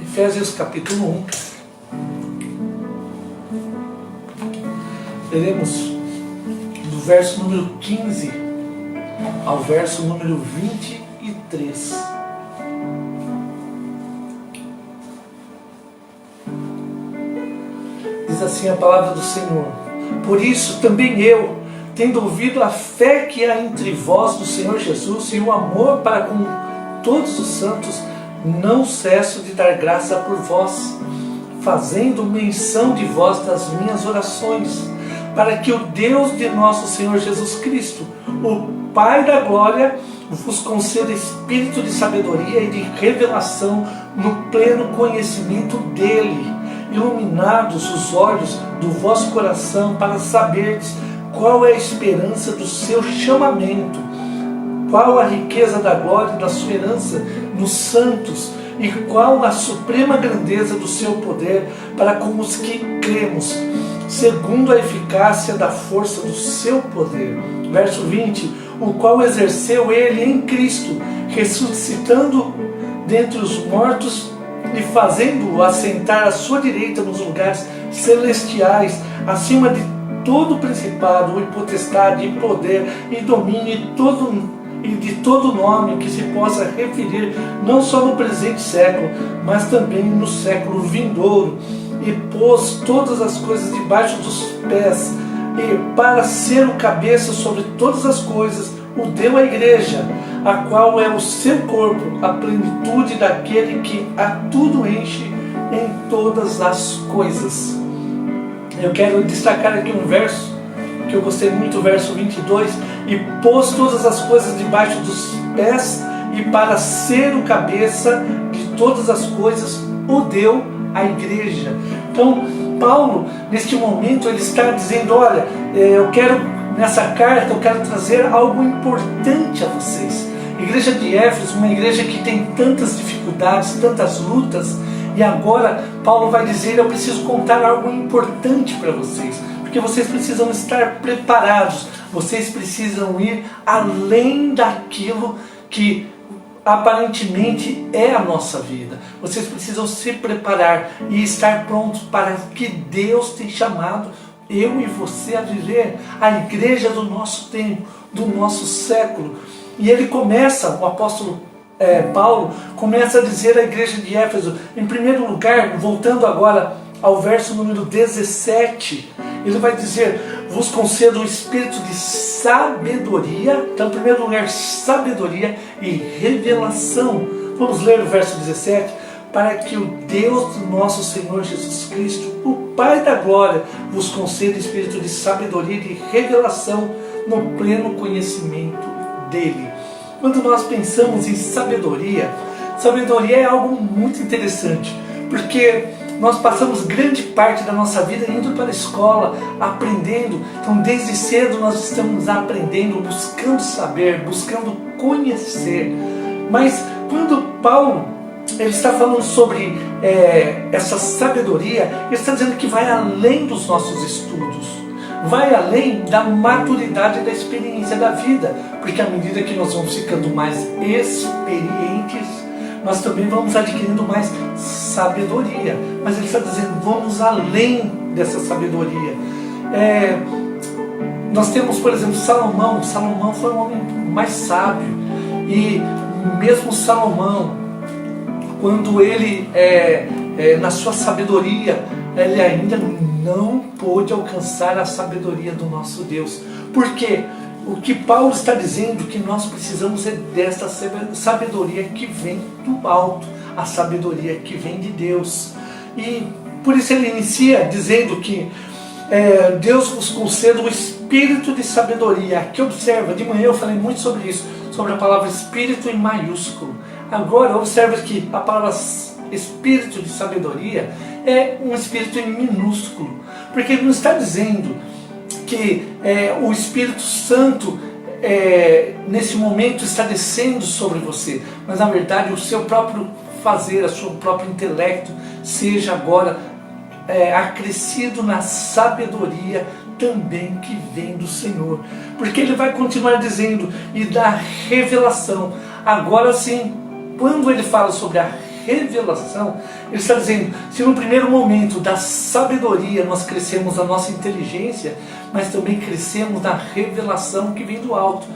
Efésios capítulo 1. Leremos do verso número 15 ao verso número 23. Diz assim a palavra do Senhor: por isso também eu, tendo ouvido a fé que há entre vós do Senhor Jesus e o amor para com todos os santos, não cesso de dar graça por vós, fazendo menção de vós das minhas orações, para que o Deus de nosso Senhor Jesus Cristo, o Pai da glória, vos conceda espírito de sabedoria e de revelação no pleno conhecimento dele, iluminados os olhos do vosso coração, para saberdes qual é a esperança do seu chamamento, qual a riqueza da glória da sua herança nos santos, e qual a suprema grandeza do seu poder para com os que cremos, segundo a eficácia da força do seu poder. Verso 20: o qual exerceu ele em Cristo, ressuscitando dentre os mortos e fazendo-o assentar à sua direita nos lugares celestiais, acima de todo principado e potestade e poder e domínio e de todo nome que se possa referir, não só no presente século, mas também no século vindouro, e pôs todas as coisas debaixo dos pés, e para ser o cabeça sobre todas as coisas, o deu à igreja, a qual é o seu corpo, a plenitude daquele que a tudo enche em todas as coisas. Eu quero destacar aqui um verso que eu gostei muito, o verso 22, e pôs todas as coisas debaixo dos pés, e para ser o cabeça de todas as coisas, o deu à igreja. Então, Paulo, neste momento, ele está dizendo: olha, nessa carta eu quero trazer algo importante a vocês. Igreja de Éfeso, uma igreja que tem tantas dificuldades, tantas lutas, e agora Paulo vai dizer: eu preciso contar algo importante para vocês, porque vocês precisam estar preparados, vocês precisam ir além daquilo que aparentemente é a nossa vida. Vocês precisam se preparar e estar prontos para o que Deus tem chamado eu e você a viver, a igreja do nosso tempo, do nosso século. E ele começa, o apóstolo Paulo começa a dizer à igreja de Éfeso, em primeiro lugar, voltando agora ao verso número 17, ele vai dizer: vos concedo o espírito de sabedoria. Então, em primeiro lugar, sabedoria e revelação. Vamos ler o verso 17: para que o Deus do nosso Senhor Jesus Cristo, o Pai da glória, vos conceda espírito de sabedoria e de revelação no pleno conhecimento dele. Quando nós pensamos em sabedoria, sabedoria é algo muito interessante, porque nós passamos grande parte da nossa vida indo para a escola, aprendendo. Então, desde cedo nós estamos aprendendo, buscando saber, buscando conhecer. Mas quando Paulo ele está falando sobre essa sabedoria, ele está dizendo que vai além dos nossos estudos, vai além da maturidade da experiência da vida, porque à medida que nós vamos ficando mais experientes, nós também vamos adquirindo mais sabedoria. Mas ele está dizendo: vamos além dessa sabedoria. Nós temos, por exemplo, Salomão. Salomão foi o homem mais sábio, e mesmo Salomão, quando ele, na sua sabedoria, ele ainda não pôde alcançar a sabedoria do nosso Deus. Por quê? O que Paulo está dizendo que nós precisamos é dessa sabedoria que vem do alto, a sabedoria que vem de Deus. E por isso ele inicia dizendo que Deus vos conceda o espírito de sabedoria. Aqui observa, de manhã eu falei muito sobre isso, sobre a palavra espírito em maiúsculo. Agora observa que a palavra espírito de sabedoria é um espírito em minúsculo, porque ele não está dizendo que o Espírito Santo nesse momento está descendo sobre você, mas na verdade o seu próprio fazer, o seu próprio intelecto seja agora acrescido na sabedoria também que vem do Senhor, porque ele vai continuar dizendo: e da revelação. Agora sim, quando ele fala sobre a revelação, ele está dizendo, se no primeiro momento da sabedoria nós crescemos a nossa inteligência, mas também crescemos na revelação que vem do alto.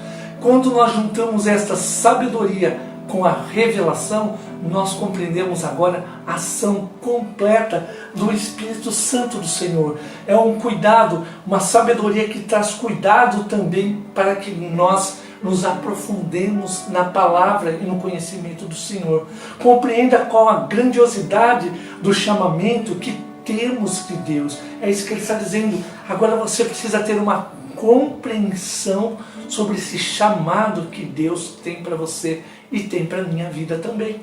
Quando nós juntamos esta sabedoria com a revelação, nós compreendemos agora a ação completa do Espírito Santo do Senhor. É um cuidado, uma sabedoria que traz cuidado também para que nós nos aprofundemos na palavra e no conhecimento do Senhor. Compreenda qual a grandiosidade do chamamento que temos de Deus. É isso que ele está dizendo. Agora você precisa ter uma compreensão sobre esse chamado que Deus tem para você e tem para a minha vida também.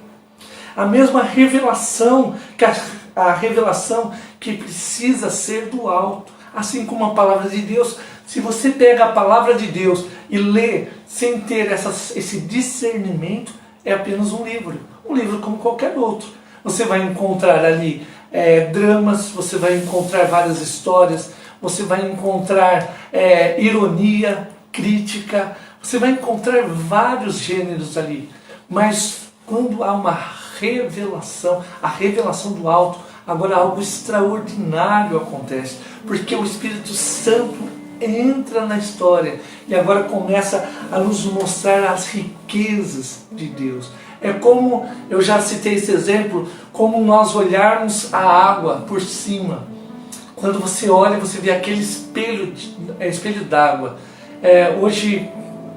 A mesma revelação, a revelação que precisa ser do alto, assim como a palavra de Deus. Se você pega a palavra de Deus e lê sem ter esse discernimento, é apenas um livro como qualquer outro. Você vai encontrar ali dramas, você vai encontrar várias histórias, você vai encontrar ironia, crítica, você vai encontrar vários gêneros ali. Mas quando há uma revelação, a revelação do alto, agora algo extraordinário acontece, porque o Espírito Santo entra na história e agora começa a nos mostrar as riquezas de Deus. É como, eu já citei esse exemplo, como nós olharmos a água por cima. Quando você olha, você vê aquele espelho d'água. Hoje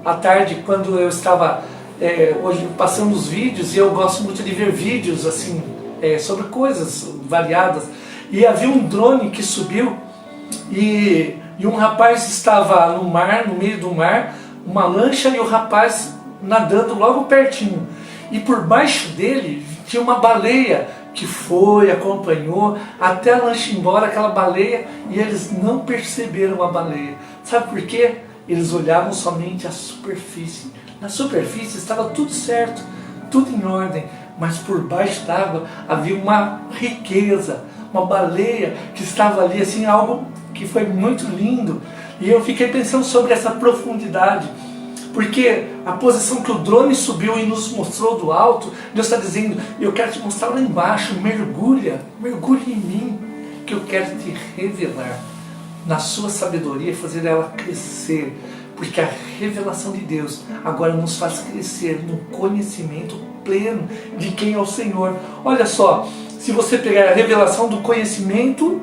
à tarde, quando eu estava hoje passando os vídeos, e eu gosto muito de ver vídeos assim, sobre coisas variadas, e havia um drone que subiu e um rapaz estava no mar, no meio do mar, uma lancha, e o rapaz nadando logo pertinho, e por baixo dele tinha uma baleia que acompanhou até a lancha ir embora, aquela baleia, e eles não perceberam a baleia. Sabe por quê? Eles olhavam somente a superfície. Na superfície estava tudo certo, tudo em ordem, mas por baixo d'água havia uma riqueza, uma baleia que estava ali, assim, algo que foi muito lindo. E eu fiquei pensando sobre essa profundidade, porque a posição que o drone subiu e nos mostrou do alto, Deus está dizendo, eu quero te mostrar lá embaixo, mergulha em mim, que eu quero te revelar na sua sabedoria, fazer ela crescer, porque a revelação de Deus agora nos faz crescer no conhecimento pleno de quem é o Senhor. Olha só, se você pegar a revelação do conhecimento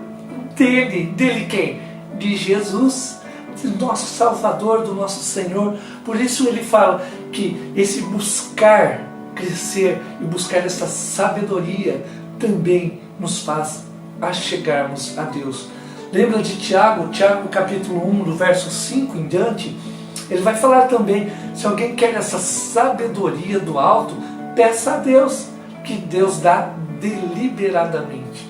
dele quem? De Jesus, do nosso Salvador, do nosso Senhor. Por isso ele fala que esse buscar crescer e buscar essa sabedoria também nos faz chegarmos a Deus. Lembra de Tiago capítulo 1, do verso 5 em diante? Ele vai falar também, se alguém quer essa sabedoria do alto, peça a Deus, que Deus dá deliberadamente.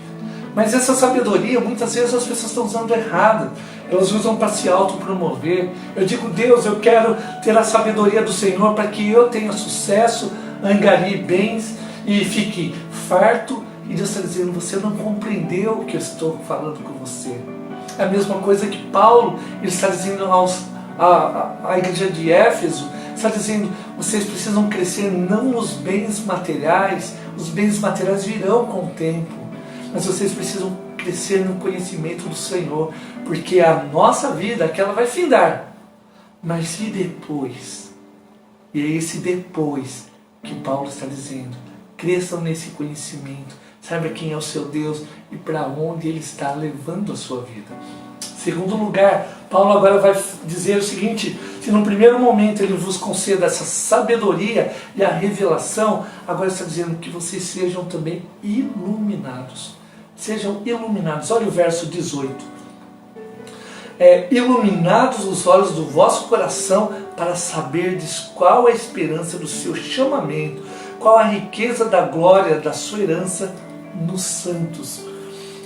Mas essa sabedoria, muitas vezes as pessoas estão usando errado. Elas usam para se autopromover. Eu digo, Deus, eu quero ter a sabedoria do Senhor para que eu tenha sucesso, angarie bens e fique farto. E Deus está dizendo, você não compreendeu o que eu estou falando com você. É a mesma coisa que Paulo, ele está dizendo à igreja de Éfeso, está dizendo, vocês precisam crescer não nos bens materiais, os bens materiais virão com o tempo, mas vocês precisam crescer no conhecimento do Senhor, porque a nossa vida, aquela vai findar, mas e depois? E é esse depois que Paulo está dizendo, cresçam nesse conhecimento, saiba quem é o seu Deus e para onde Ele está levando a sua vida. Segundo lugar, Paulo agora vai dizer o seguinte, se no primeiro momento ele vos conceda essa sabedoria e a revelação, agora está dizendo que vocês sejam também iluminados. Sejam iluminados. Olha o verso 18. Iluminados os olhos do vosso coração para saberdes qual a esperança do seu chamamento, qual a riqueza da glória da sua herança nos santos.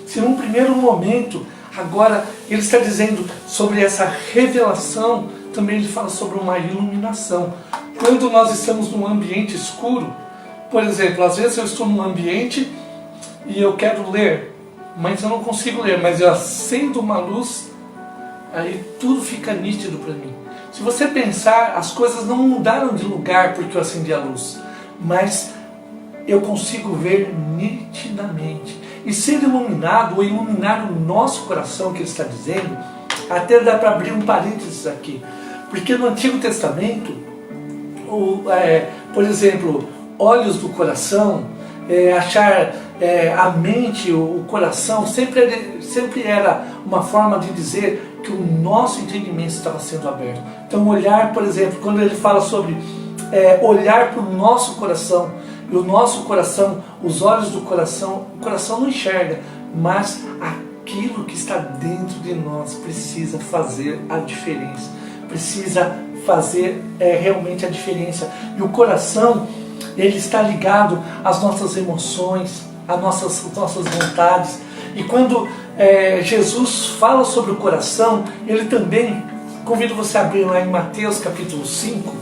Se num primeiro momento, agora ele está dizendo sobre essa revelação, também ele fala sobre uma iluminação. Quando nós estamos num ambiente escuro, por exemplo, às vezes eu estou num ambiente e eu quero ler, mas eu não consigo ler, mas eu acendo uma luz, aí tudo fica nítido para mim. Se você pensar, as coisas não mudaram de lugar porque eu acendi a luz, mas eu consigo ver nitidamente. E ser iluminado, ou iluminar o nosso coração, que ele está dizendo, até dá para abrir um parênteses aqui. Porque no Antigo Testamento, por exemplo, olhos do coração, achar a mente, o coração, sempre era uma forma de dizer que o nosso entendimento estava sendo aberto. Então olhar, por exemplo, quando ele fala sobre olhar para o nosso coração, e o nosso coração, os olhos do coração, o coração não enxerga, mas aquilo que está dentro de nós precisa fazer a diferença, precisa fazer realmente a diferença. E o coração, ele está ligado às nossas emoções, às nossas vontades. E quando Jesus fala sobre o coração, ele também, convido você a abrir lá em Mateus capítulo 5,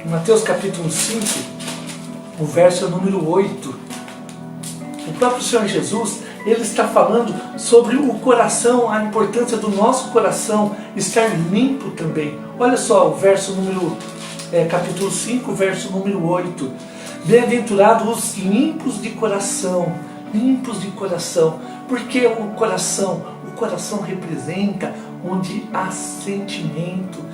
Mateus capítulo 5, o verso número 8. O próprio Senhor Jesus, ele está falando sobre o coração, a importância do nosso coração estar limpo também. Olha só o verso número, capítulo 5, verso número 8. Bem-aventurados os limpos de coração, porque o coração representa onde há sentimento,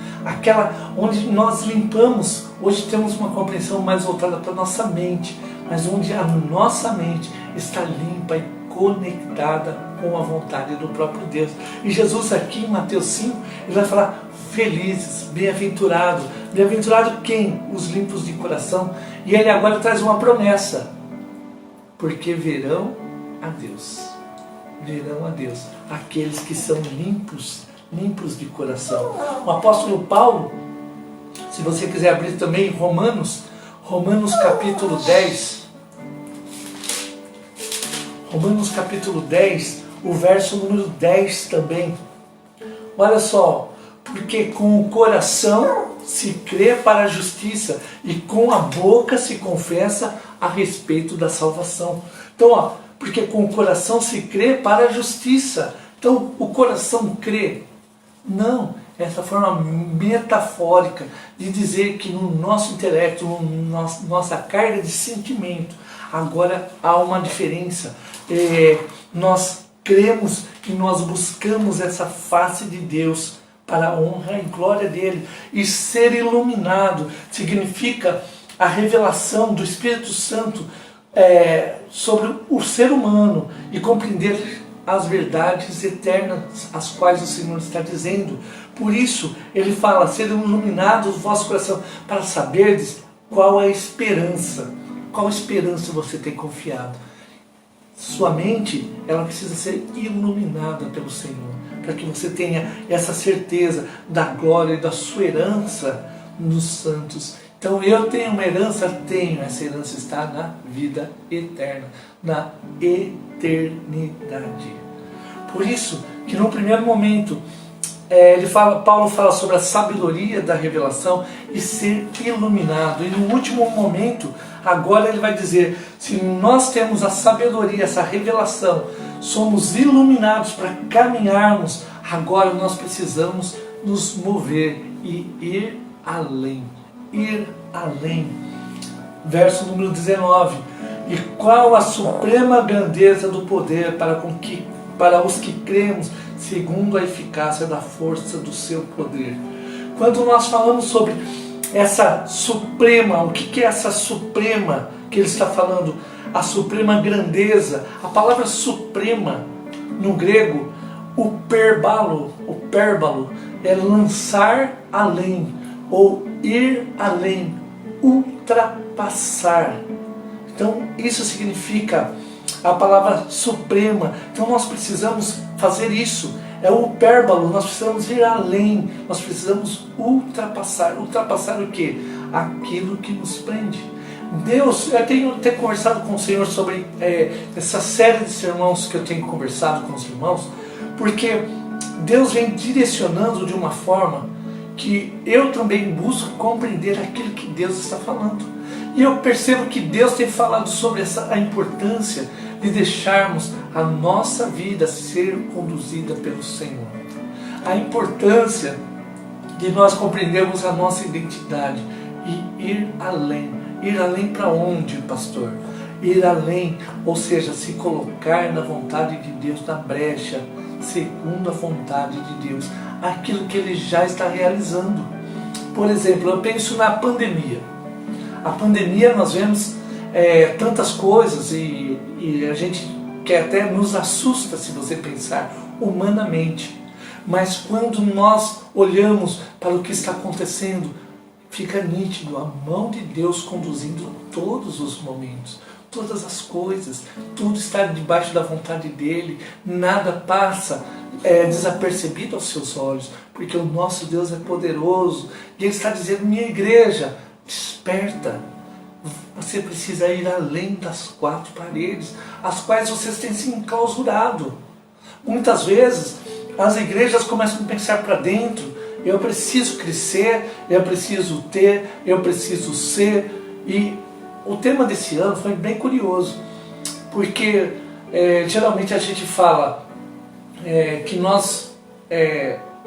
onde nós limpamos. Hoje temos uma compreensão mais voltada para a nossa mente, mas onde a nossa mente está limpa e conectada com a vontade do próprio Deus. E Jesus aqui em Mateus 5, ele vai falar: felizes, bem-aventurados. Bem-aventurado quem? Os limpos de coração. E ele agora traz uma promessa: porque verão a Deus. Verão a Deus aqueles que são limpos de coração. O apóstolo Paulo, se você quiser abrir também Romanos capítulo 10, Romanos capítulo 10, o verso número 10 também. Olha só: porque com o coração se crê para a justiça e com a boca se confessa a respeito da salvação. Então, porque com o coração se crê para a justiça. Então, o coração crê? Não, essa forma metafórica de dizer que no nosso intelecto, nossa carga de sentimento, agora há uma diferença. Nós cremos que nós buscamos essa face de Deus para a honra e glória dele. E ser iluminado significa a revelação do Espírito Santo sobre o ser humano e compreender as verdades eternas as quais o Senhor está dizendo. Por isso ele fala: serão iluminados o vosso coração, para saberdes qual a esperança. Qual esperança você tem confiado? Sua mente, ela precisa ser iluminada pelo Senhor, para que você tenha essa certeza da glória e da sua herança nos santos. Então eu tenho uma herança, essa herança está na vida eterna, na eternidade. Por isso que no primeiro momento Paulo fala sobre a sabedoria da revelação e ser iluminado. E no último momento, agora ele vai dizer: se nós temos a sabedoria, essa revelação, somos iluminados para caminharmos, agora nós precisamos nos mover e ir além. Ir além. Verso número 19. E qual a suprema grandeza do poder para os que cremos, segundo a eficácia da força do seu poder. Quando nós falamos sobre essa suprema, o que é essa suprema que ele está falando? A suprema grandeza. A palavra suprema, no grego, o pérbalo é lançar além, ou ir além, ultrapassar. Então isso significa a palavra suprema. Então nós precisamos fazer isso. É o pérbalo, nós precisamos ir além, nós precisamos ultrapassar. Ultrapassar o quê? Aquilo que nos prende. Deus, eu tenho conversado com o Senhor sobre essa série de sermões que eu tenho conversado com os irmãos, porque Deus vem direcionando de uma forma que eu também busco compreender aquilo que Deus está falando. E eu percebo que Deus tem falado sobre a importância de deixarmos a nossa vida ser conduzida pelo Senhor. A importância de nós compreendermos a nossa identidade e ir além. Ir além para onde, pastor? Ir além, ou seja, se colocar na vontade de Deus, na brecha, segundo a vontade de Deus, aquilo que Ele já está realizando. Por exemplo, eu penso na pandemia. A pandemia, nós vemos tantas coisas e a gente que até nos assusta se você pensar humanamente. Mas quando nós olhamos para o que está acontecendo, fica nítido a mão de Deus conduzindo todos os momentos, todas as coisas, tudo está debaixo da vontade dEle, nada passa desapercebido aos seus olhos, porque o nosso Deus é poderoso, e Ele está dizendo: minha igreja, desperta, você precisa ir além das quatro paredes, as quais vocês têm se enclausurado. Muitas vezes as igrejas começam a pensar para dentro: eu preciso crescer, eu preciso ter, eu preciso ser. E o tema desse ano foi bem curioso, porque geralmente a gente fala que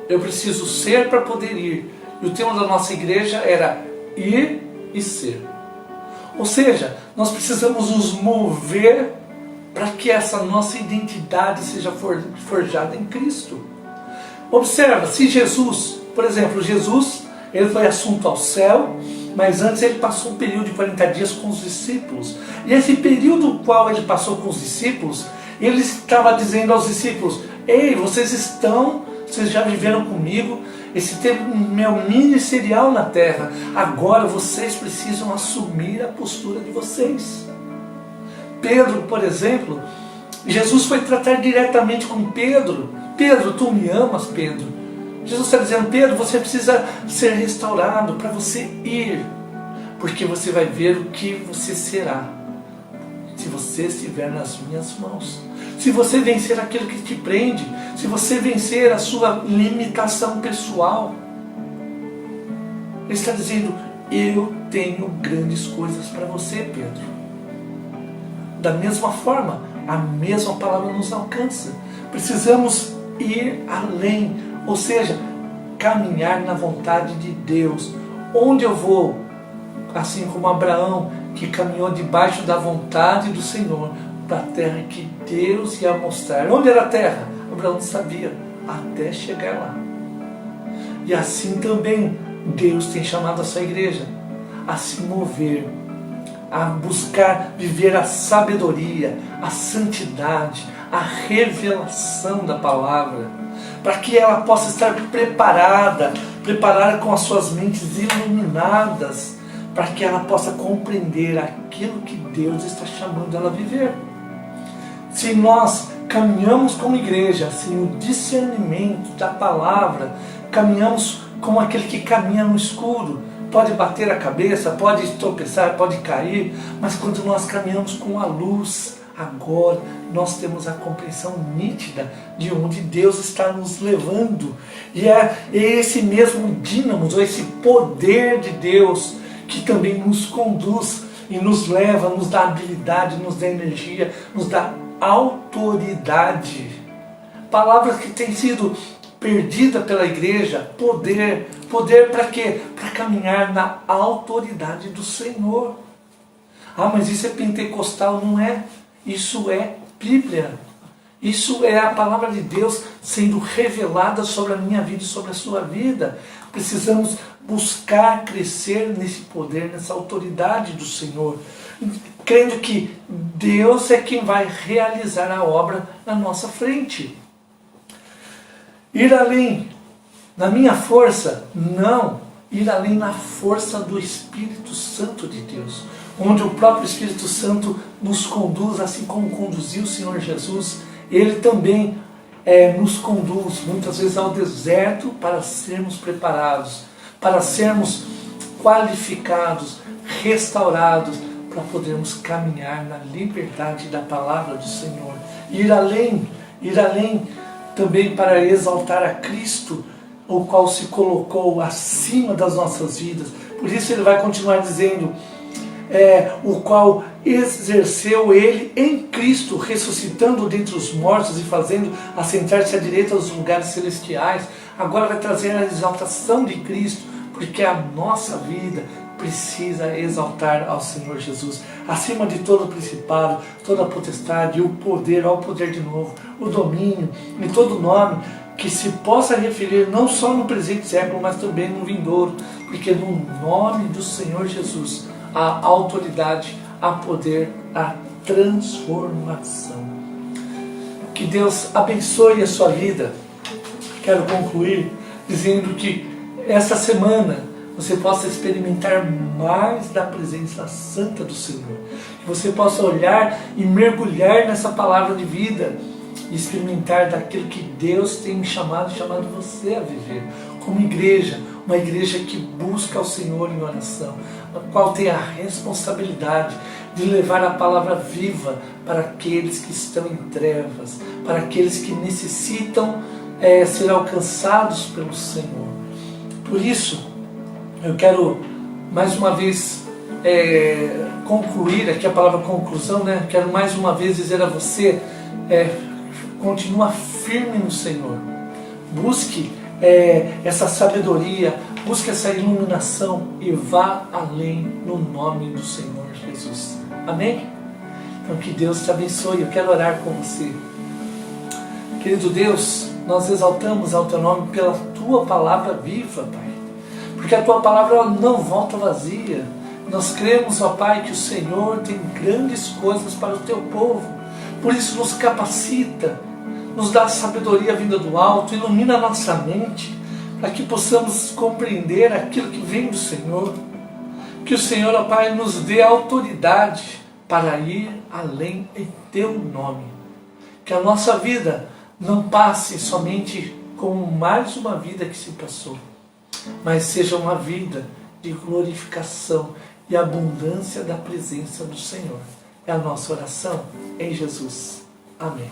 eu preciso ser para poder ir. E o tema da nossa igreja era ir e ser. Ou seja, nós precisamos nos mover para que essa nossa identidade seja forjada em Cristo. Observa, se Jesus, por exemplo, Jesus, ele foi assunto ao céu, mas antes ele passou um período de 40 dias com os discípulos. E esse período no qual ele passou com os discípulos, ele estava dizendo aos discípulos: ei, vocês já viveram comigo esse tempo meu ministerial na terra, agora vocês precisam assumir a postura de vocês. Pedro, por exemplo, Jesus foi tratar diretamente com Pedro: Pedro, tu me amas, Pedro? Jesus está dizendo: Pedro, você precisa ser restaurado para você ir, porque você vai ver o que você será se você estiver nas minhas mãos. Se você vencer aquilo que te prende, se você vencer a sua limitação pessoal. Ele está dizendo: eu tenho grandes coisas para você, Pedro. Da mesma forma, a mesma palavra nos alcança. Precisamos ir além, ou seja, caminhar na vontade de Deus. Onde eu vou, assim como Abraão, que caminhou debaixo da vontade do Senhor, para a terra que Deus ia mostrar. Onde era a terra? Abraão não sabia, até chegar lá. E assim também Deus tem chamado a sua igreja a se mover, a buscar viver a sabedoria, a santidade, a revelação da palavra, para que ela possa estar preparada com as suas mentes iluminadas, para que ela possa compreender aquilo que Deus está chamando ela a viver. Se nós caminhamos como igreja sem o discernimento da palavra, caminhamos como aquele que caminha no escuro, pode bater a cabeça, pode tropeçar, pode cair, mas quando nós caminhamos com a luz, agora nós temos a compreensão nítida de onde Deus está nos levando. E é esse mesmo dínamo, ou esse poder de Deus, que também nos conduz e nos leva, nos dá habilidade, nos dá energia, nos dá autoridade. Palavras que têm sido perdida pela igreja. Poder para quê? Para caminhar na autoridade do Senhor. Ah, mas isso é pentecostal? Não é. Isso é Bíblia. Isso é a palavra de Deus sendo revelada sobre a minha vida e sobre a sua vida. Precisamos buscar crescer nesse poder, nessa autoridade do Senhor, crendo que Deus é quem vai realizar a obra na nossa frente. Ir além na minha força? Não. Ir além na força do Espírito Santo de Deus, onde o próprio Espírito Santo nos conduz, assim como conduziu o Senhor Jesus. Ele também nos conduz muitas vezes ao deserto para sermos preparados, para sermos qualificados, restaurados, para podermos caminhar na liberdade da palavra do Senhor. Ir além também para exaltar a Cristo, o qual se colocou acima das nossas vidas. Por isso ele vai continuar dizendo, o qual exerceu ele em Cristo, ressuscitando dentre os mortos e fazendo assentar-se à direita dos lugares celestiais. Agora vai trazer a exaltação de Cristo, porque a nossa vida precisa exaltar ao Senhor Jesus, acima de todo principado, toda potestade, o poder, ao poder de novo, o domínio e todo nome que se possa referir não só no presente século, mas também no vindouro, porque no nome do Senhor Jesus há autoridade, há poder, há transformação. Que Deus abençoe a sua vida. Quero concluir dizendo que essa semana você possa experimentar mais da presença santa do Senhor. Que você possa olhar e mergulhar nessa palavra de vida e experimentar daquilo que Deus tem chamado você a viver. Como igreja, uma igreja que busca ao Senhor em oração, a qual tem a responsabilidade de levar a palavra viva para aqueles que estão em trevas, para aqueles que necessitam ser alcançados pelo Senhor. Por isso, eu quero mais uma vez concluir aqui a palavra conclusão, né? Quero mais uma vez dizer a você, continua firme no Senhor, busque essa sabedoria, busque essa iluminação e vá além no nome do Senhor Jesus. Amém? Então que Deus te abençoe. Eu quero orar com você. Querido Deus, nós exaltamos ao teu nome pela tua palavra viva, Pai, porque a tua palavra não volta vazia. Nós cremos, ó Pai, que o Senhor tem grandes coisas para o teu povo. Por isso nos capacita, nos dá sabedoria vinda do alto, ilumina a nossa mente, para que possamos compreender aquilo que vem do Senhor. Que o Senhor, ó Pai, nos dê autoridade para ir além em teu nome. Que a nossa vida não passe somente como mais uma vida que se passou, mas seja uma vida de glorificação e abundância da presença do Senhor. É a nossa oração em Jesus. Amém.